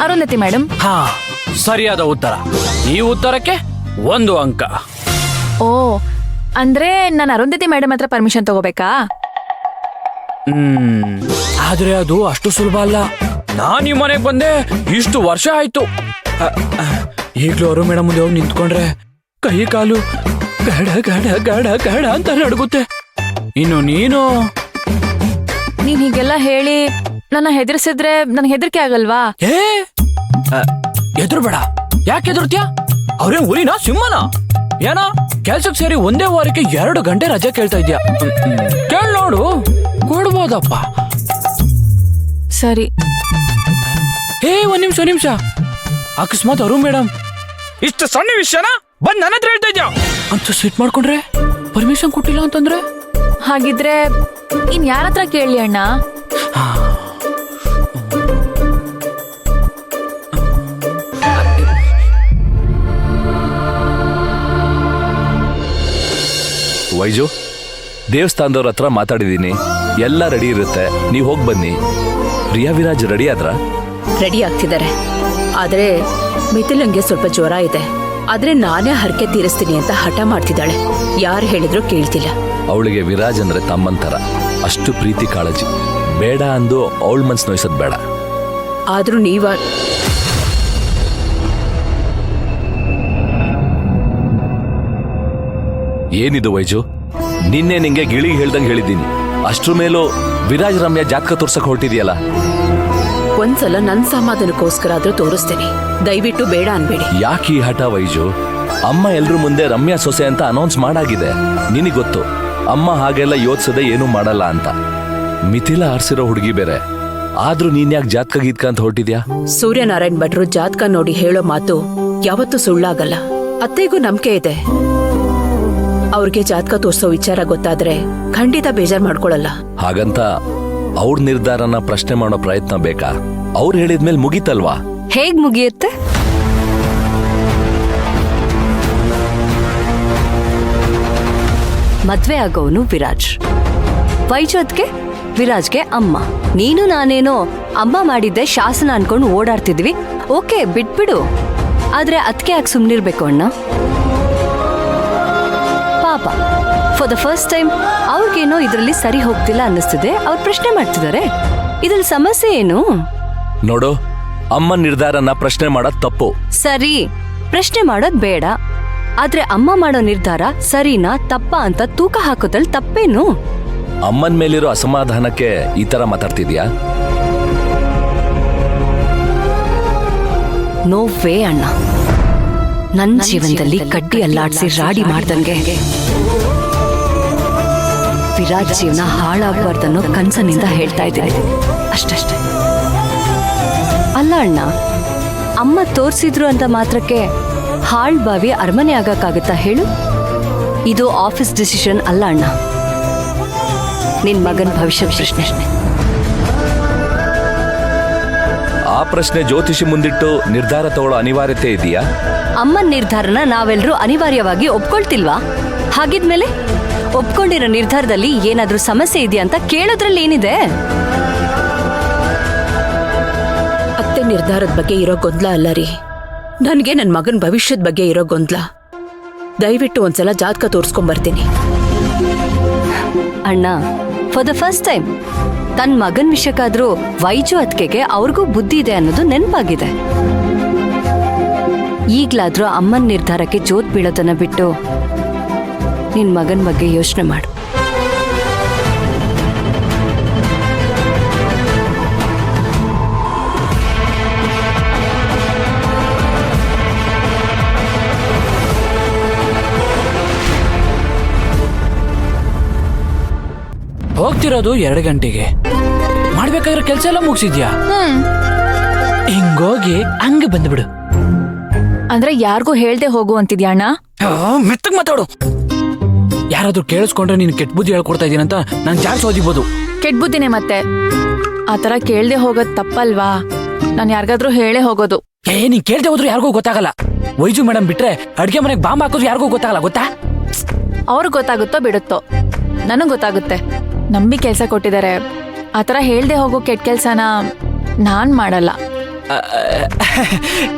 Arundhati madam. ಹಾ, ಸರಿಯಾದ ಉತ್ತರ. ಈ ಉತ್ತರಕ್ಕೆ 1 ಅಂಕ. ಓ, ಅಂದ್ರೆ ನಾನು ಅರುಂಧತಿ ಮೇಡಮ್ ಹತ್ರ ಪರ್ಮಿಷನ್ ತಗೋಬೇಕಾ? ಆದ್ರೆ ಅದು ಅಷ್ಟು ಸುಲಭ ಅಲ್ಲ. ನಾನ್ ಈ ಮನೆಗ್ ಬಂದೆ ಇಷ್ಟು ವರ್ಷ ಆಯ್ತು. ಈಗ್ಲೂ ಅವರು ಮೇಡಮ್ ಮುಂದೆ ಹೋಗಿ ನಿಂತ್ಕೊಂಡ್ರೆ ಕೈ ಕಾಲು ಗಡ ಗಡ ಗಡ ಗಡ ಅಂತ ನಡುಗುತ್ತೆ. ಇನ್ನು ನೀನು ಹೀಗೆಲ್ಲ ಹೇಳಿ ನನ್ನ ಹೆದರ್ಸಿದ್ರೆ ನನ್ಗೆ ಹೆದರಿಕೆ ಆಗಲ್ವಾ? ಎದುರು ಬೇಡ. ಯಾಕೆ ಎದುರ್ತ್ಯಾ? ಅವ್ರೇನ್ ಹುಲಿನ ಸಿಂಹನ? ಏನ ಕೆಲ್ಸಕ್ಕೆ ಸೇರಿ ಒಂದೇ ವಾರಕ್ಕೆ 2 ಗಂಟೆ ರಜೆ ಕೇಳ್ತಾ ಇದ್ಯಾ? ಕೇಳ್ ನೋಡು, ಕೊಡ್ಬೋದಪ್ಪ. ಸರಿ. ಒಂದ್ ನಿಮಿಷ. ಅಕಸ್ಮಾತ್ ಅರು ಮೇಡಮ್ ಇಷ್ಟು ಸಣ್ಣ ವಿಷಯನ ಬಂದ್ ನನ್ನ ಹತ್ರ ಹೇಳ್ತಾ ಇದ್ಯಾ ಅಂತ ಸಿಟ್ ಮಾಡ್ಕೊಂಡ್ರೆ, ಪರ್ಮಿಷನ್ ಕೊಟ್ಟಿಲ್ಲ ಅಂತಂದ್ರೆ? ಹಾಗಿದ್ರೆ ಇನ್ ಯಾರ ಹತ್ರ ಕೇಳಿ ಅಣ್ಣ? ವೈಜು, ದೇವಸ್ಥಾನದವ್ರ ಹತ್ರ ಮಾತಾಡಿದೀನಿ, ಎಲ್ಲ ರೆಡಿ ಇರುತ್ತೆ, ನೀವು ಹೋಗಿ ಬನ್ನಿ. ಪ್ರಿಯಾ ವಿರಾಜ್ ರೆಡಿ ಆದ್ರ? ರೆಡಿ ಆಗ್ತಿದ್ದಾರೆ. ಆದ್ರೆ ಮಿಥಿಲಂಗೆ ಸ್ವಲ್ಪ ಜ್ವರ ಇದೆ. ಆದ್ರೆ ನಾನೇ ಹರಕೆ ತೀರಿಸ್ತೀನಿ ಅಂತ ಹಠ ಮಾಡ್ತಿದ್ದಾಳೆ. ಯಾರು ಹೇಳಿದ್ರು ಕೇಳ್ತಿಲ್ಲ. ಅವಳಿಗೆ ವಿರಾಜ್ ಅಂದ್ರೆ ತಮ್ಮಂತರ, ಅಷ್ಟು ಪ್ರೀತಿ ಕಾಳಜಿ. ಬೇಡ ಅಂದು ಅವಳ ಮನ್ಸು ನೋಯ್ಸೋದ್ ಬೇಡ. ಆದ್ರೂ ಏನಿದು ವೈಜು? ನಿನ್ನೆ ನಿಂಗೆ ಗಿಳಿಗೆ ಹೇಳ್ದಂಗೆ ಹೇಳಿದ್ದೀನಿ. ಅಷ್ಟ್ರ ಮೇಲೂ ವಿರಾಜ್ ರಮ್ಯಾ ಜಾತಕ ತೋರ್ಸಕ್ ಹೊರಟಿದ್ಯಲ್ಲ. ಒಂದ್ಸಲ ನನ್ ಸಮಾಧಾನಕ್ಕೋಸ್ಕರ ಆದ್ರೂ ತೋರಿಸ್ತೇನೆ. ದಯವಿಟ್ಟು ಬೇಡ ಅನ್ಬೇಡಿ. ಯಾಕೆ ಈ ಹಠ ವೈಜು? ಅಮ್ಮ ಎಲ್ರ ಮುಂದೆ ರಮ್ಯಾ ಸೊಸೆ ಅಂತ ಅನೌನ್ಸ್ ಮಾಡಾಗಿದೆ. ನಿನಗ್ ಗೊತ್ತು, ಅಮ್ಮ ಹಾಗೆಲ್ಲ ಯೋಚಿಸದೆ ಏನೂ ಮಾಡಲ್ಲ ಅಂತ. ಮಿಥಿಲ ಆರ್ಸಿರೋ ಹುಡುಗಿ ಬೇರೆ. ಆದ್ರೂ ನೀನ್ ಯಾಕೆ ಜಾತಕ ಗೀತ್ಕ ಅಂತ ಹೊರಟಿದ್ಯಾ? ಸೂರ್ಯನಾರಾಯಣ್ ಭಟ್ರು ಜಾತಕ ನೋಡಿ ಹೇಳೋ ಮಾತು ಯಾವತ್ತೂ ಸುಳ್ಳಾಗಲ್ಲ. ಅತ್ತೆಗೂ ನಂಬಿಕೆ ಇದೆ. ಅವ್ರಿಗೆ ಜಾತಕ ತೋರ್ಸೋ ವಿಚಾರ ಗೊತ್ತಾದ್ರೆ ಖಂಡಿತ ಬೇಜಾರ್ ಮಾಡ್ಕೊಳಲ್ಲ. ಹಾಗಂತ ಅವ್ರ ನಿರ್ಧಾರನ ಪ್ರಶ್ನೆ ಮಾಡೋ ಪ್ರಯತ್ನ ಬೇಕಾ? ಅವ್ರು ಹೇಳಿದ್ಮೇಲೆ ಮುಗೀತಲ್ವಾ? ಹೇಗ್ ಮುಗಿಯುತ್ತೆ? ಮದ್ವೆ ಆಗೋನು ವಿರಾಜ್, ವೈಜೋದ್ಗೆ ವಿರಾಜ್ಗೆ ಅಮ್ಮ. ನೀನು ನಾನೇನೋ ಅಮ್ಮ ಮಾಡಿದ್ದೆ ಶಾಸನ ಅನ್ಕೊಂಡು ಓಡಾಡ್ತಿದ್ವಿ. ಓಕೆ, ಬಿಟ್ಬಿಡು. ಆದ್ರೆ ಅದಕ್ಕೆ ಯಾಕೆ ಸುಮ್ನಿರ್ಬೇಕು ಅಣ್ಣ? ಪಾಪ, ಫಾರ್ ದ ಫಸ್ಟ್ ಟೈಮ್ ಅವ್ರಿಗೇನೋ ಇದ್ರಲ್ಲಿ ಸರಿ ಹೋಗ್ತಿಲ್ಲ ಅನ್ನಿಸ್ತಿದೆ. ಅವ್ರು ಪ್ರಶ್ನೆ ಮಾಡ್ತಿದ್ದಾರೆ. ಇದ್ರಲ್ಲಿ ಸಮಸ್ಯೆ ಏನು? ನೋಡು, ಅಮ್ಮ ನಿರ್ಧಾರನ ಪ್ರಶ್ನೆ ಮಾಡೋದ್ ತಪ್ಪು. ಸರಿ, ಪ್ರಶ್ನೆ ಮಾಡೋದ್ ಬೇಡ. ಆದ್ರೆ ಅಮ್ಮ ಮಾಡೋ ನಿರ್ಧಾರ ಸರಿನಾ ತಪ್ಪಾ ಅಂತ ತೂಕ ಹಾಕೋದ್ರಲ್ಲಿ ತಪ್ಪೇನು? ಅಮ್ಮನ್ ಮೇಲಿರೋ ಅಸಮಾಧಾನಕ್ಕೆ ಈ ತರ ಮಾತಾಡ್ತಿದ್ಯಾ? ನೋ ವೇ ಅಣ್ಣ. ನನ್ನ ಜೀವನದಲ್ಲಿ ಕಡ್ಡಿ ಅಲ್ಲಾಡ್ಸಿ ರಾಡಿ ಮಾಡ್ದಂಗೆ ವಿರಾಜ್ ಜೀವನ ಹಾಳಾಗಬಾರ್ದನ್ನೋ ಕನ್ಸನಿಂದ ಹೇಳ್ತಾ ಇದ್ದೀನಿ ಅಷ್ಟಷ್ಟೇ. ಅಲ್ಲ ಅಣ್ಣ, ಅಮ್ಮ ತೋರ್ಸಿದ್ರು ಅಂತ ಮಾತ್ರಕ್ಕೆ ಹಾಳ್ ಬಾವಿ ಅರಮನೆ ಆಗಕ್ಕಾಗತ್ತಾ ಹೇಳು? ಇದು ಆಫೀಸ್ ಡಿಸಿಷನ್ ಅಲ್ಲ ಅಣ್ಣ, ನಿನ್ ಮಗನ್ ಭವಿಷ್ಯದ ಪ್ರಶ್ನೆ. ಆ ಪ್ರಶ್ನೆ ಜ್ಯೋತಿಷಿ ಮುಂದಿಟ್ಟು ನಿರ್ಧಾರ ತಗೊಳ್ಳೋ ಅನಿವಾರ್ಯತೆ ಇದೆಯಾ? ಅಮ್ಮನ ನಿರ್ಧಾರನ ನಾವೆಲ್ಲರೂ ಅನಿವಾರ್ಯವಾಗಿ ಒಪ್ಕೊಳ್ತಿಲ್ವಾ? ಹಾಗಿದ್ಮೇಲೆ ಒಪ್ಕೊಂಡಿರೋ ನಿರ್ಧಾರದಲ್ಲಿ ಏನಾದ್ರೂ ಸಮಸ್ಯೆ ಇದೆಯಾ ಅಂತ ಕೇಳೋದ್ರಲ್ಲಿ ಏನಿದೆ? ಅತ್ತೆ ನಿರ್ಧಾರದ ಬಗ್ಗೆ ಇರೋ ಗೊಂದಲ ಅಲ್ಲ ರೀ, ನನ್ಗೆ ನನ್ ಮಗನ್ ಭವಿಷ್ಯದ ಬಗ್ಗೆ ಇರೋ ಗೊಂದಲ. ದಯವಿಟ್ಟು ಒಂದ್ಸಲ ಜಾತಕ ತೋರ್ಸ್ಕೊಂಡ್ಬರ್ತೀನಿ. ಅಣ್ಣ, ಫಾರ್ ದ ಫಸ್ಟ್ ಟೈಮ್ ತನ್ನ ಮಗನ್ ವಿಷಯಕ್ಕಾದ್ರೂ ವೈಜು ಅತ್ಕೆಗೆ ಅವ್ರಿಗೂ ಬುದ್ಧಿ ಇದೆ ಅನ್ನೋದು ನೆನಪಾಗಿದೆ. ಈಗ್ಲಾದ್ರೂ ಅಮ್ಮನ ನಿರ್ಧಾರಕ್ಕೆ ಜೋತ್ ಬೀಳೋದನ್ನ ಬಿಟ್ಟು ನಿನ್ ಮಗನ್ ಬಗ್ಗೆ ಯೋಚನೆ ಮಾಡು. ಹೋಗ್ತಿರೋದು 2 ಗಂಟೆಗೆ. ಮಾಡ್ಬೇಕಾದ್ರೆ ಕೆಲ್ಸ ಎಲ್ಲ ಮುಗಿಸಿದ್ಯಾ? ಹಿಂಗೋಗಿ ಹಂಗ ಬಂದ್ಬಿಡು. ಅಂದ್ರೆ ಯಾರಿಗೂ ಹೇಳ್ದೆ ಹೋಗು ಅಂತಿದ್ಯಾ ಅಣ್ಣ? ಮೆತ್ತಗ್ ಮಾತಾಡು. ಯಾರಾದ್ರೂ ಕೇಳಿಸ್ಕೊಂಡ್ರೆ ನೀನು ಕೆಟ್ಟ ಬುದ್ಧಿ ಹೇಳ್ಕೊಡ್ತಾ ಇದೀನಂತ ನಾನ್ ಜಾಡ್ಸ್ ಓದಿಬೋದು. ಕೆಟ್ಟ ಬುದ್ಧಿನೇ ಮತ್ತೆ. ಆತರ ಕೇಳ್ದೆ ಹೋಗೋದ್ ತಪ್ಪಲ್ವಾ? ನಾನ್ ಯಾರಿಗಾದ್ರೂ ಹೇಳೇ ಹೋಗೋದು. ನೀನ್ ಕೇಳ್ದೆ ಹೋದ್ರು ಯಾರಿಗೂ ಗೊತ್ತಾಗಲ್ಲ. ವೈಜು ಮೇಡಮ್ ಬಿಟ್ರೆ ಅಡ್ಗೆ ಮನೆಗೆ ಬಾಂಬ್ ಹಾಕೋದು ಯಾರಿಗೂ ಗೊತ್ತಾಗಲ್ಲ, ಗೊತ್ತಾ? ಅವ್ರಿಗೆ ಗೊತ್ತಾಗುತ್ತೋ ಬಿಡುತ್ತೋ, ನನಗ್ ಗೊತ್ತಾಗುತ್ತೆ. ನಂಬಿ ಕೆಲ್ಸ ಕೊಟ್ಟಿದ್ದಾರೆ. ಆತರ ಹೇಳ್ದೆ ಹೋಗೋ ಕೆಟ್ಟ ಕೆಲ್ಸನ ನಾನ್ ಮಾಡಲ್ಲ.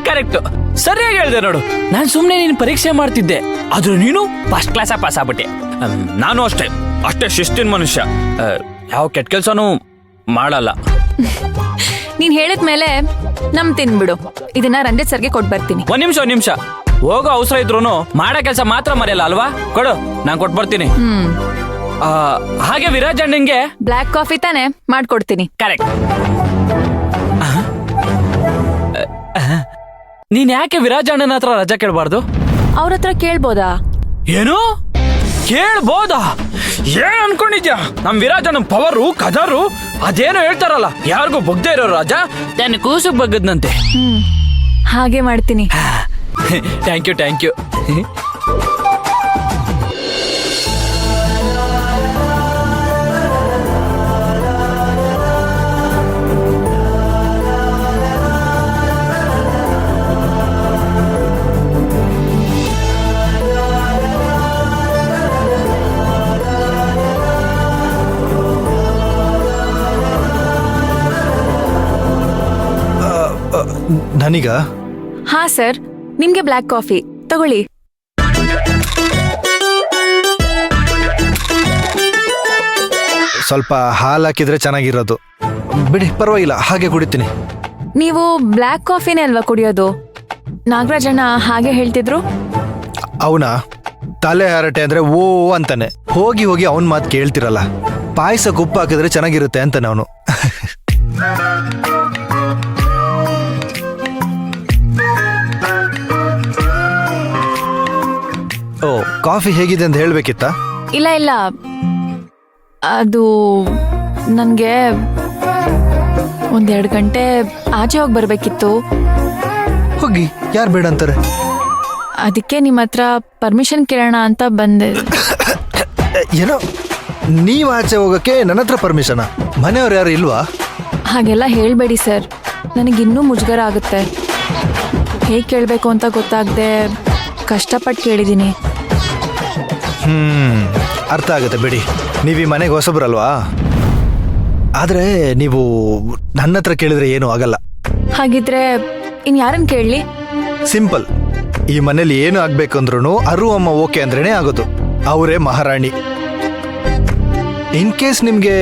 ಕರೆಕ್ಟ್, ಸರಿಯಾಗಿ ಹೇಳ್ದೆ ನೋಡು. ನಾನು ಸುಮ್ಮನೆ ನೀನು ಪರೀಕ್ಷೆ ಮಾಡ್ತಿದ್ದೆ, ಆದ್ರೂ ನೀನು ಫಸ್ಟ್ ಕ್ಲಾಸ ಪಾಸ್ ಆಗ್ಬಿಟ್ಟೆ. ನಾನು ಅಷ್ಟೇ ಶಿಸ್ತಿನ ಮನುಷ್ಯ, ಯಾವ ಕೆಟ್ಟ ಕೆಲಸನೂ ಮಾಡಲ್ಲ. ನೀನ್ ಹೇಳಿದ್ಮೇಲೆ ತಿನ್ಬಿಡು. ಇದನ್ನ ರಂಜಿತ್ ಸರ್ಗೆ ಕೊಟ್ಟು ಬರ್ತೀನಿ. ಒಂದ್ ನಿಮಿಷ ಹೋಗೋ ಅವಸರ ಇದ್ರು ಮಾಡೋ ಕೆಲಸ ಮಾತ್ರ ಮರೆಯಲ್ಲ ಅಲ್ವಾ? ಕೊಡು, ನಾನು ಕೊಟ್ಟು ಬರ್ತೀನಿ. ಹಾಗೆ ವಿರಾಜ್ ಅಣ್ಣಂಗೆ ಬ್ಲ್ಯಾಕ್ ಕಾಫಿ ತಾನೆ ಮಾಡ್ಕೊಡ್ತೀನಿ. ಕರೆಕ್ಟ್. ನೀನ್ ಯಾಕೆ ವಿರಾಜ್ ಅಣ್ಣನ ಹತ್ರ ರಜಾ ಕೇಳಬಾರ್ದು? ಅವ್ರ ಹತ್ರ ಕೇಳ್ಬೋದಾ? ಏನು ಕೇಳ್ಬೋದಾ? ಏನ್ ಅನ್ಕೊಂಡಿದ್ಯಾ? ನಮ್ ವಿರಾಜ್ ಅಣ್ಣನ್ ಪವರು ಕದರು ಅದೇನೋ ಹೇಳ್ತಾರಲ್ಲ, ಯಾರಿಗೂ ಬಗ್ದೇ ಇರೋ ರಾಜ ತನ್ನ ಕೂಸು ಬಗ್ಗದ್ನಂತೆ. ಹಾಗೆ ಮಾಡ್ತೀನಿ. Thank you. ನನಗ? ಹಾ ಸರ್, ನಿಮ್ಗೆ ಬ್ಲ್ಯಾಕ್ ಕಾಫಿ ತಗೊಳ್ಳಿ. ಸ್ವಲ್ಪ ಹಾಲು ಹಾಕಿದ್ರೆ ಚೆನ್ನಾಗಿರೋದು. ಬಿಡಿ, ಪರವಾಗಿಲ್ಲ, ಹಾಗೆ ಕುಡಿತೀನಿ. ನೀವು ಬ್ಲ್ಯಾಕ್ ಕಾಫಿನೇ ಅಲ್ವಾ ಕುಡಿಯೋದು? ನಾಗರಾಜಣ್ಣ ಹಾಗೆ ಹೇಳ್ತಿದ್ರು. ಅವನ ತಲೆ ಹರಟೆ ಅಂದ್ರೆ ಓ ಅಂತಾನೆ. ಹೋಗಿ ಅವನ್ ಮಾತು ಕೇಳ್ತಿರಲ್ಲ. ಪಾಯಸಕ್ಕೆ ಉಪ್ಪು ಹಾಕಿದ್ರೆ ಚೆನ್ನಾಗಿರುತ್ತೆ ಅಂತಾನೆ ಅವನು. ಓ, ಕಾಫಿ ಹೇಗಿದೆ ಅಂತ ಹೇಳ್ಬೇಕಿತ್ತ? ಇಲ್ಲ, ಅದು ನನ್ಗೆ 1-2 ಗಂಟೆ ಆಚೆ ಹೋಗಿ ಬರ್ಬೇಕಿತ್ತು. ಹೋಗಿ, ಯಾರು ಬೇಡ ಅಂತಾರೆ? ಅದಕ್ಕೆ ನಿಮ್ಮ ಹತ್ರ ಪರ್ಮಿಷನ್ ಕೇಳೋಣ ಅಂತ ಬಂದೆ. ಏನೋ, ನೀವ್ ಆಚೆ ಹೋಗಕ್ಕೆ ನನ್ನ ಹತ್ರ ಪರ್ಮಿಷನ್? ಮನೆಯವ್ರು ಯಾರು ಇಲ್ವಾ? ಹಾಗೆಲ್ಲ ಹೇಳ್ಬೇಡಿ ಸರ್, ನನಗಿನ್ನೂ ಮುಜುಗರ ಆಗುತ್ತೆ. ಹೇಗೆ ಕೇಳಬೇಕು ಅಂತ ಗೊತ್ತಾಗದೆ ಕಷ್ಟಪಟ್ಟು ಕೇಳಿದ್ದೀನಿ. ಅರ್ಥ ಆಗುತ್ತೆ ಬಿಡಿ. ನೀವು ಈ ಮನೆಗೆ ಹೊಸಬ್ರಲ್ವಾ? ಆದ್ರೆ ನೀವು ನನ್ನ ಹತ್ರ ಕೇಳಿದ್ರೆ ಏನೂ ಆಗಲ್ಲ. ಹಾಗಿದ್ರೆ ಯಾರನ್ನ ಕೇಳಲಿ? ಸಿಂಪಲ್. ಈ ಮನೇಲಿ ಏನು ಆಗ್ಬೇಕಂದ್ರೂ ಅರು ಅಮ್ಮ ಓಕೆ ಅಂದ್ರೇನೆ ಆಗೋದು. ಅವರೇ ಮಹಾರಾಣಿ. ಇನ್ ಕೇಸ್ ನಿಮ್ಗೆ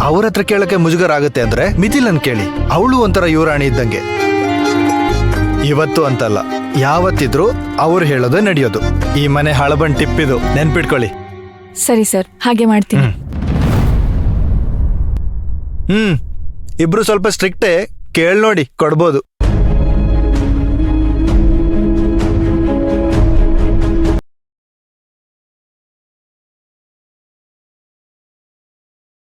ಅವ್ರ ಹತ್ರ ಕೇಳಕ್ಕೆ ಮುಜುಗರ ಆಗುತ್ತೆ ಅಂದ್ರೆ ಮಿಥಿಲನ್ ಕೇಳಿ. ಅವಳು ಒಂಥರ ಯುವರಾಣಿ ಇದ್ದಂಗೆ. ಇವತ್ತು ಅಂತಲ್ಲ, ಯಾವತ್ತಿದ್ರು ಅವ್ರು ಹೇಳೋದೇ ನಡೆಯೋದು. ಈ ಮನೆ ಹಳಬನ್ ಟಿಪ್ಪಿದು, ನೆನ್ಪಿಟ್ಕೊಳ್ಳಿ. ಸರಿ ಸರ್, ಹಾಗೆ ಮಾಡ್ತೀನಿ. ಇಬ್ರು ಸ್ವಲ್ಪ ಸ್ಟ್ರಿಕ್ಟೇ. ಕೇಳ್ ನೋಡಿ, ಕೊಡ್ಬೋದು.